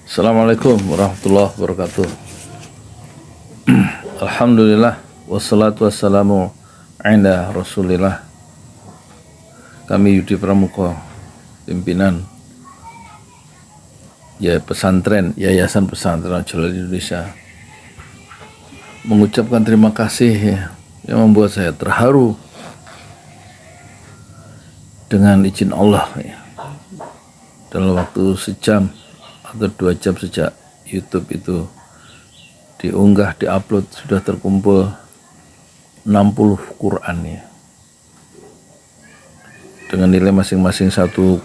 Assalamualaikum warahmatullahi wabarakatuh. Alhamdulillah wassalatu wassalamu ala Rasulillah. Kami Yudi Pramuka, pimpinan pesantren Yayasan Pesantren Al-Jalal Indonesia, mengucapkan terima kasih yang membuat saya terharu dengan izin Allah dalam waktu sejam atau 2 jam sejak YouTube itu diunggah, diupload, sudah terkumpul 60 Quran dengan nilai masing-masing 150.000.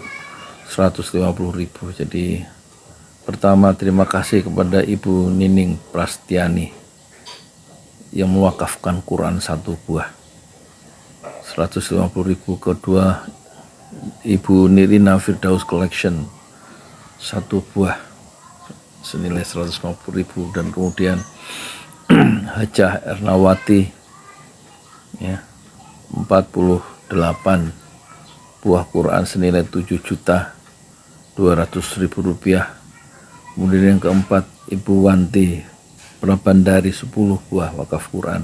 Jadi pertama terima kasih kepada Ibu Nining Prastiani yang mewakafkan Quran 1 buah 150.000. Kedua Ibu Nirina Firdaus Collection 1 buah senilai 150.000, dan kemudian Hajah Ernawati 48 buah Quran senilai 7.200.000 rupiah. Kemudian yang keempat Ibu Wanti Prabandari 10 buah wakaf Quran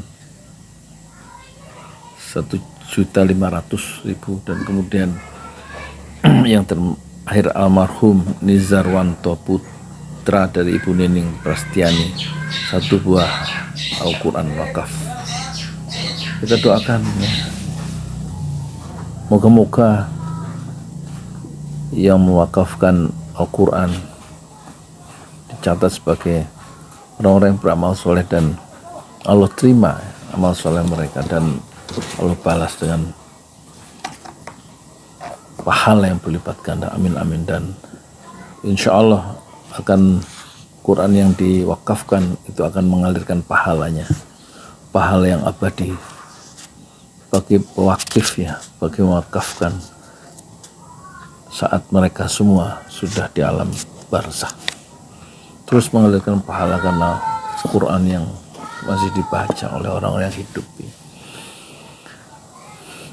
1.500.000, dan kemudian yang terakhir almarhum Nizarwanto putra dari Ibu Nining Prastiani 1 buah Al-Quran wakaf. Kita doakan moga-moga yang mewakafkan Al-Quran dicatat sebagai orang-orang yang beramal soleh, dan Allah terima amal soleh mereka, dan Allah balas dengan pahala yang berlipat ganda, amin amin. Dan insya Allah akan Quran yang diwakafkan itu akan mengalirkan pahalanya, pahala yang abadi bagi pewakif, bagi mewakafkan saat mereka semua sudah di alam barzakh, terus mengalirkan pahala karena Quran yang masih dibaca oleh orang-orang yang hidup.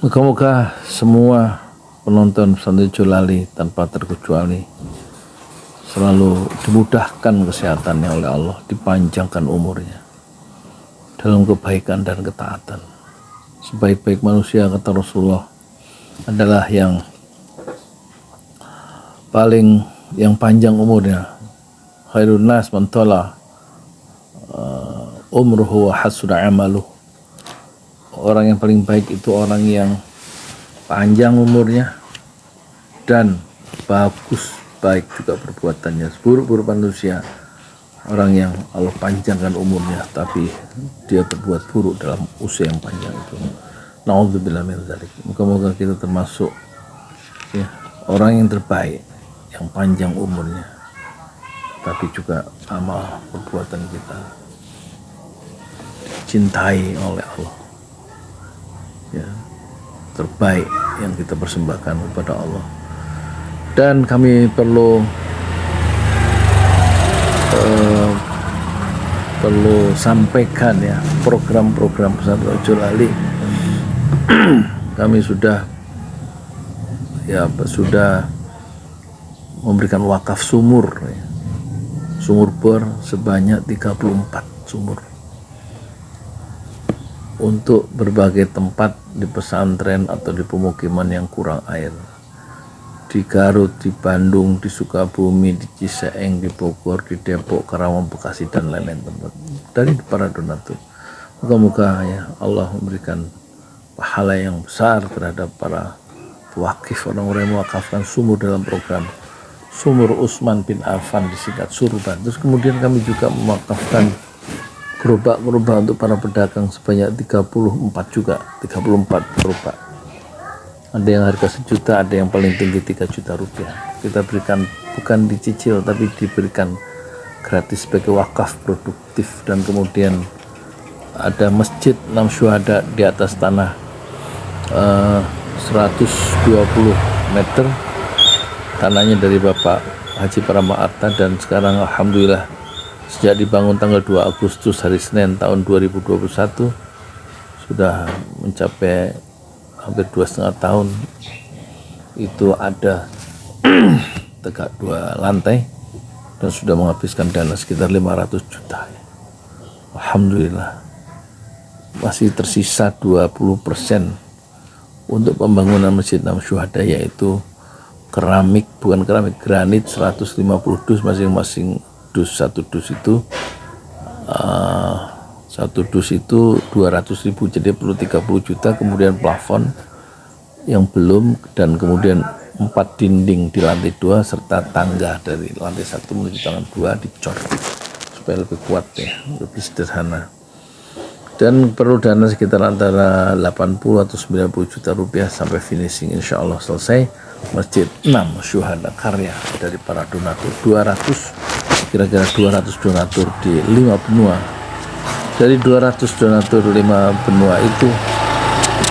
Moga-moga semua penonton pesantren Jalali tanpa terkecuali selalu dimudahkan kesehatannya oleh Allah, dipanjangkan umurnya dalam kebaikan dan ketaatan. Sebaik-baik manusia, kata Rasulullah, adalah yang panjang umurnya. Khairun nas man tala umruhu wa hasuna amaluh. Orang yang paling baik itu orang yang panjang umurnya dan baik juga perbuatannya. Seburuk-buruk manusia orang yang Allah panjangkan umurnya tapi dia berbuat buruk dalam usia yang panjang itu. Na'udzubillah min dzalik. Moga-moga kita termasuk orang yang terbaik, yang panjang umurnya tapi juga amal perbuatan kita dicintai oleh Allah, terbaik yang kita persembahkan kepada Allah. Dan kami perlu sampaikan program-program pesantren Jalali. Kami sudah memberikan wakaf sumur bor sebanyak 34 sumur untuk berbagai tempat di pesantren atau di pemukiman yang kurang air, di Garut, di Bandung, di Sukabumi, di Ciseeng, di Bogor, di Depok, Karawang, Bekasi, dan lain-lain tempat dari para donatur. Moga-moga Allah memberikan pahala yang besar terhadap para wakif, orang-orang yang mewakafkan sumur dalam program Sumur Utsman bin Affan, disingkat Surban. Terus kemudian kami juga mewakafkan gerobak-gerobak untuk para pedagang sebanyak 34 gerobak. Ada yang harga 1 juta, ada yang paling tinggi 3 juta rupiah. Kita berikan bukan dicicil tapi diberikan gratis sebagai wakaf produktif. Dan kemudian ada masjid 6 syuhada di atas tanah 120 meter, tanahnya dari Bapak Haji Parama Arta, dan sekarang alhamdulillah sejak dibangun tanggal 2 Agustus hari Senin tahun 2021 sudah mencapai hampir 2,5 tahun. Itu ada tegak 2 lantai dan sudah menghabiskan dana sekitar 500 juta. Alhamdulillah. Masih tersisa 20% untuk pembangunan Masjid Enam Syuhada, yaitu keramik, bukan keramik, granit 150 dus, masing-masing dus, satu dus itu satu dus itu 200.000, jadi perlu 30 juta. Kemudian plafon yang belum, dan kemudian 4 dinding di lantai 2 serta tangga dari lantai 1 menuju lantai 2 dicor supaya lebih kuat ya, lebih sederhana. Dan perlu dana sekitar antara 80 atau 90 juta rupiah sampai finishing. Insya Allah selesai Masjid Enam Syuhada, karya dari para donatur. Kira-kira 200 donatur di 5 benua. Dari 200 donatur 5 benua itu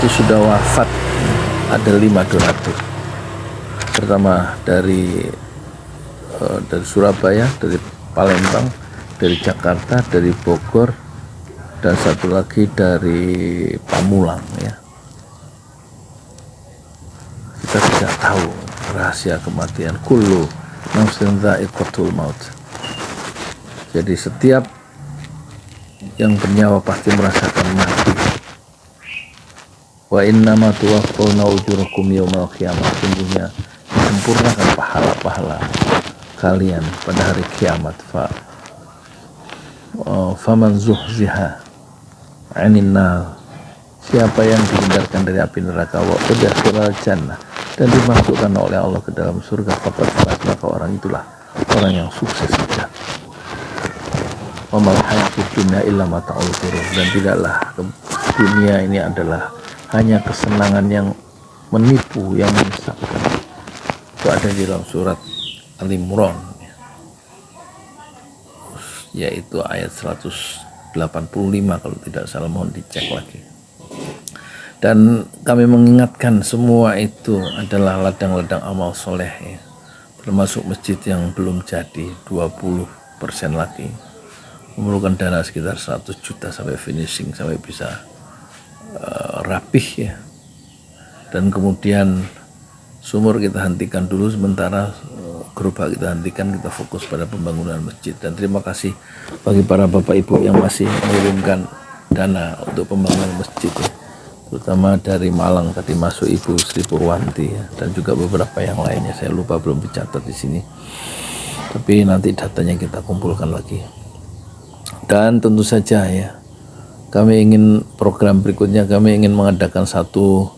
sudah wafat ada 5 donatur. Pertama dari Surabaya, dari Palembang, dari Jakarta, dari Bogor, dan satu lagi dari Pamulang ya. Kita tidak tahu rahasia kematian. Kullu nafsin dha'iqatul maut. Jadi setiap yang bernyawa pasti merasakan mati. Wa innama tuwaffawna ujurakum yaumal qiyamah. Sungguhnya disempurnakan pahala-pahala kalian pada hari kiamat. Faman zuhziha 'anil nar, siapa yang dihindarkan dari api neraka, wa udkhilal jannah, dan dimasukkan oleh Allah ke dalam surga, faqad faz, maka orang itulah orang yang sukses saja. Wa mal hayatud dunya illa mata'ul ghurur, dan tidaklah dunia ini adalah hanya kesenangan yang menipu, yang menyesatkan. Itu ada di dalam surat Al-Imran, yaitu ayat 185 kalau tidak salah, mohon dicek lagi. Dan kami mengingatkan semua itu adalah ladang-ladang amal soleh ya, termasuk masjid yang belum jadi 20% lagi, memerlukan dana sekitar 100 juta sampai finishing, sampai bisa rapih ya. Dan kemudian sumur kita hentikan dulu sementara, gerobak kita hentikan, kita fokus pada pembangunan masjid. Dan terima kasih bagi para bapak ibu yang masih mengirimkan dana untuk pembangunan masjid ya. Terutama dari Malang tadi masuk Ibu Sri Purwanti ya, dan juga beberapa yang lainnya, saya lupa, belum dicatat di sini, tapi nanti datanya kita kumpulkan lagi. Dan tentu saja ya, kami ingin program berikutnya, kami ingin mengadakan satu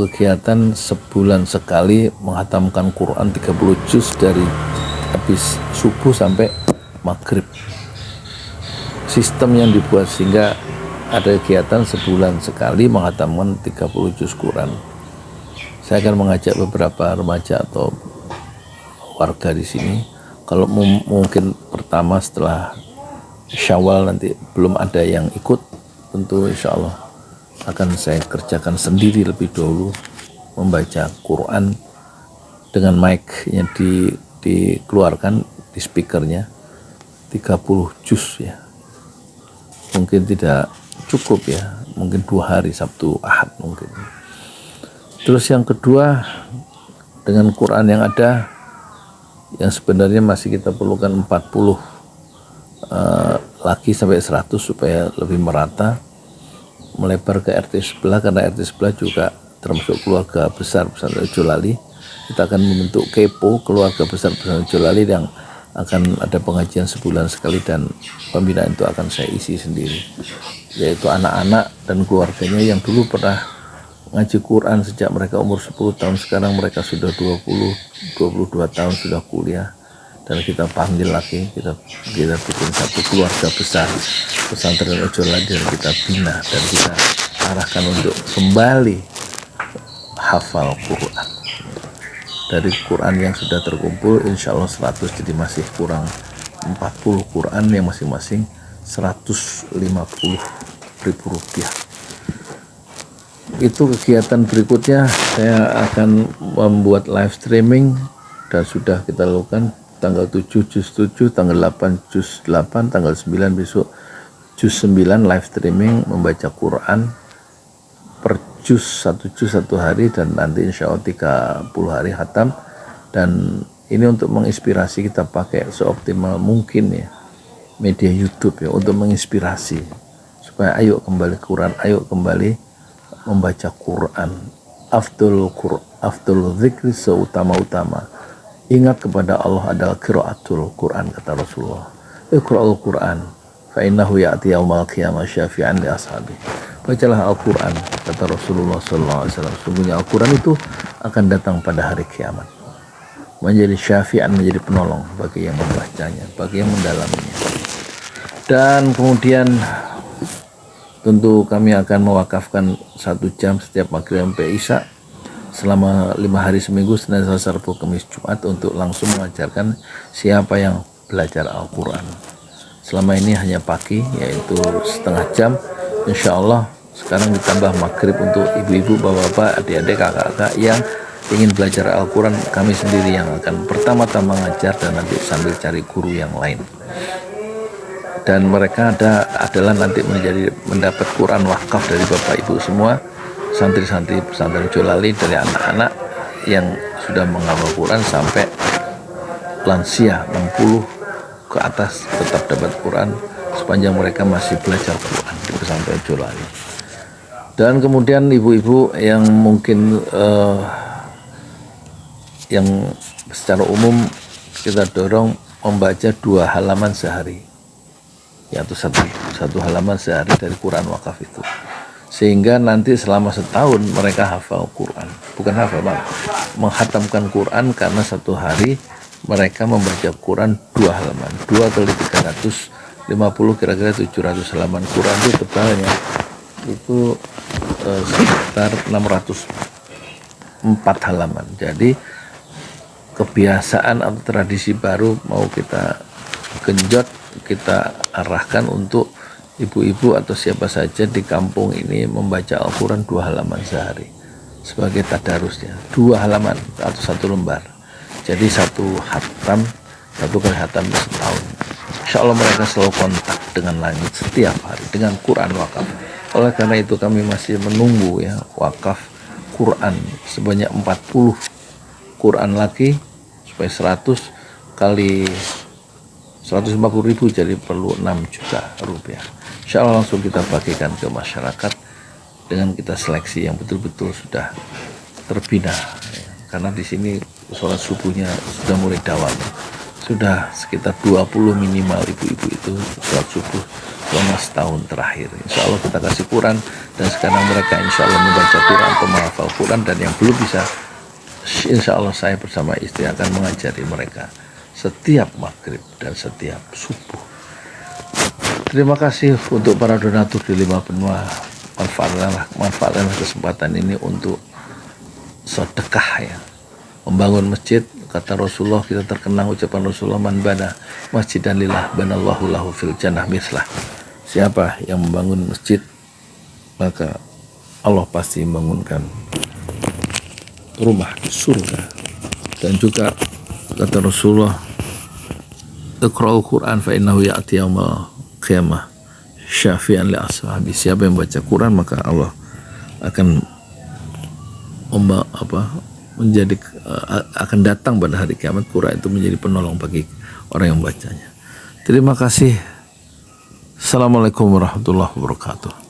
kegiatan sebulan sekali, menghatamkan Quran 30 juz dari habis subuh sampai maghrib. Sistem yang dibuat sehingga ada kegiatan sebulan sekali menghatamkan 30 juz Quran. Saya akan mengajak beberapa remaja atau warga di sini. Kalau mungkin pertama setelah Syawal nanti belum ada yang ikut, tentu insya Allah akan saya kerjakan sendiri lebih dahulu, membaca Quran dengan mic-nya dikeluarkan di speakernya 30 juz ya. Mungkin tidak cukup ya, mungkin 2 hari, Sabtu Ahad mungkin. Terus yang kedua, dengan Quran yang ada, yang sebenarnya masih kita perlukan 40 lagi sampai 100 supaya lebih merata, melebar ke RT sebelah, karena RT sebelah juga termasuk keluarga besar Pesantren Ojolali. Kita akan membentuk KEPO, keluarga besar Pesantren Ojolali, yang akan ada pengajian sebulan sekali, dan pembinaan itu akan saya isi sendiri, yaitu anak-anak dan keluarganya yang dulu pernah ngaji Quran sejak mereka umur 10 tahun, sekarang mereka sudah 22 tahun, sudah kuliah. Dan kita panggil lagi, kita bikin satu keluarga besar Pesantren Ojolali, dan kita bina dan kita arahkan untuk kembali hafal Quran. Dari Quran yang sudah terkumpul insya Allah 100, jadi masih kurang 40 Quran yang masing-masing 150.000 rupiah. Itu kegiatan berikutnya, saya akan membuat live streaming, dan sudah kita lakukan tanggal 7 juz 7, tanggal 8 juz 8, tanggal 9 besok juz 9 live streaming membaca Quran per juz 1 hari, dan nanti insya Allah 30 hari khatam. Dan Ini untuk menginspirasi, kita pakai seoptimal mungkin ya media YouTube ya, untuk menginspirasi supaya ayo kembali Quran, ayo kembali membaca Quran. Afdalul zikri, seutama-utama ingat kepada Allah adalah qiraatul Quran, kata Rasulullah. Iqra'ul Quran fa innahu ya'ti yaumal qiyamah syafi'an li ashabi. Bacalah Al-Quran, kata Rasulullah SAW. Sungguhnya Al-Quran itu akan datang pada hari kiamat, menjadi syafi'an, menjadi penolong bagi yang membacanya, bagi yang mendalaminya. Dan kemudian tentu kami akan mewakafkan 1 jam setiap maghrib sampai isya selama 5 hari seminggu, Senin, Selasa, Rabu, Kamis, Jumat, untuk langsung mengajarkan siapa yang belajar Al-Quran. Selama ini hanya pagi, yaitu setengah jam. Insya Allah sekarang ditambah maghrib untuk ibu-ibu, bapak-bapak, adik-adik, kakak-kakak yang ingin belajar Al-Quran. Kami sendiri yang akan pertama-tama mengajar dan nanti sambil cari guru yang lain. Dan mereka adalah nanti mendapat Quran wakaf dari bapak ibu semua, santri-santri pesantren Jolali, dari anak-anak yang sudah menghafal Quran sampai lansia 60 ke atas tetap dapat Quran sepanjang mereka masih belajar Quran di pesantren Jolali. Dan kemudian ibu-ibu yang mungkin yang secara umum kita dorong membaca 2 halaman sehari, yaitu satu halaman sehari dari Quran wakaf itu, sehingga nanti selama setahun mereka hafal Quran, bukan hafal, menghatamkan Quran, karena 1 hari mereka membaca Quran 2 halaman, 2 kali 350, kira-kira 700 halaman. Quran itu tebalnya itu sekitar 604 halaman. Jadi kebiasaan atau tradisi baru mau kita genjot, kita arahkan untuk ibu-ibu atau siapa saja di kampung ini membaca Al-Quran 2 halaman sehari sebagai tadarusnya, 2 halaman atau 1 lembar. Jadi 1 khatam, 1 kali khatam setahun. Insya Allah mereka selalu kontak dengan langit setiap hari dengan Quran wakaf. Oleh karena itu kami masih menunggu ya wakaf Quran sebanyak 40 Quran lagi, supaya 100 kali 150.000 jadi perlu 6 juta rupiah. Insya Allah langsung kita bagikan ke masyarakat dengan kita seleksi yang betul-betul sudah terbina ya. Karena di sini sholat subuhnya sudah mulai dawam, sudah sekitar 20 minimal ibu-ibu itu sholat subuh selama setahun terakhir. Insya Allah kita kasih Quran, dan sekarang mereka insya Allah membaca Quran atau menghafal Quran, dan yang belum bisa, insya Allah saya bersama istri akan mengajari mereka setiap maghrib dan setiap subuh. Terima kasih untuk para donatur di 5 benua. Manfaatkanlah kesempatan ini untuk sedekah ya, membangun masjid. Kata Rasulullah, kita terkenang ucapan Rasulullah, man bana masjidan lillah banallahu lahu fil jannah mislah. Siapa yang membangun masjid, maka Allah pasti membangunkan rumah di surga. Dan juga kata Rasulullah, Iqra'ul Quran fa innahu ya'ti yaumal qiyamah syafi'an li ashabi. Siapa yang baca Quran maka Allah akan akan datang pada hari kiamat. Quran itu menjadi penolong bagi orang yang membacanya. Terima kasih. Assalamualaikum warahmatullahi wabarakatuh.